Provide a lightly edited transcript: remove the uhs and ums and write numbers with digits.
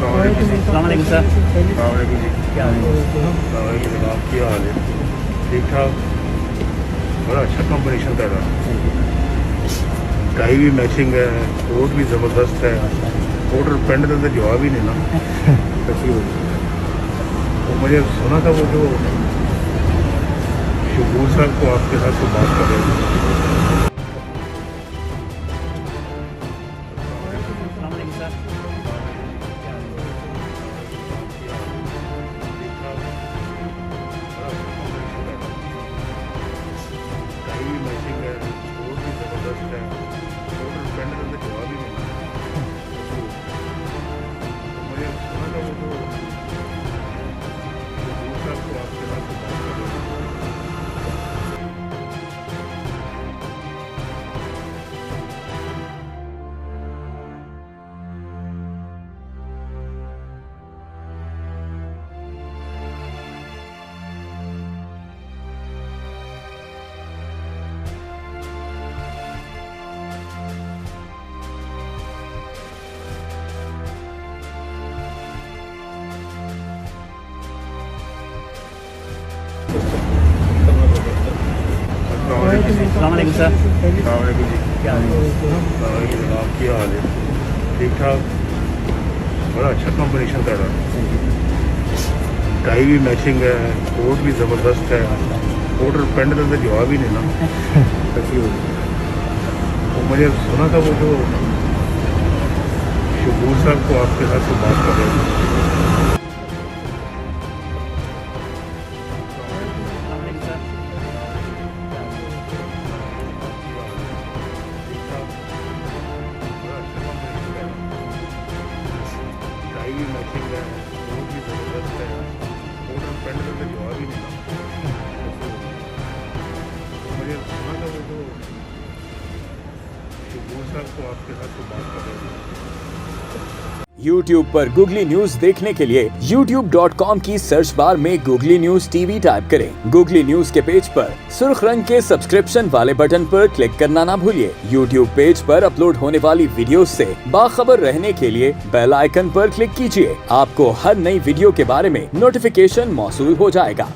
अस्सलामुअलैकुम सर। वालेकुम जी। क्या हाल है? जनाब की हाल है? ठीक ठाक। बड़ा अच्छा कॉम्बिनेशन कर रहा है। टाई भी मैचिंग है, कोट भी ज़बरदस्त है। कोट और पेंट का तो जवाब ही नहीं ना। कैसी हो तो मुझे सुना था वो जो शबूर साहब को आपके साथ तो बात कर रहे थे। अस्सलामुअलैकुम सर। टाई भी मैचिंग है, कोट भी ज़बरदस्त है। कोट और पेंट का तो जवाब ही नहीं ना। मुझे सुना था वो जो शबूर साहब को आपके साथ तो बात कर रहे थे। अस्सलामुअलैकुम सर। वालेकुम जी। क्या हाल है? जनाब की हाल है? ठीक ठाक। बड़ा अच्छा कॉम्बिनेशन कर रहा है। टाई भी मैचिंग है, कोट भी ज़बरदस्त है। कोट और पेंट का तो जवाब ही नहीं ना। कैसी हो तो मुझे सुना था वो जो शबूर साहब को आपके साथ तो बात कर रहे थे। अस्सलामुअलैकुम सर। टाई भी मैचिंग है, कोट भी ज़बरदस्त है। कोट और पेंट का तो जवाब ही नहीं ना। मुझे सुना था वो जो शबूर साहब को आपके साथ तो बात कर रहे थे। YouTube पर गूगली न्यूज देखने के लिए youtube.com की सर्च बार में गूगली न्यूज टीवी टाइप करें। गूगली न्यूज के पेज पर सुर्ख रंग के सब्सक्रिप्शन वाले बटन पर क्लिक करना ना भूलिए। YouTube पेज पर अपलोड होने वाली वीडियोस से बाखबर रहने के लिए बेल आइकन पर क्लिक कीजिए। आपको हर नई वीडियो के बारे में नोटिफिकेशन मौसूल हो जाएगा।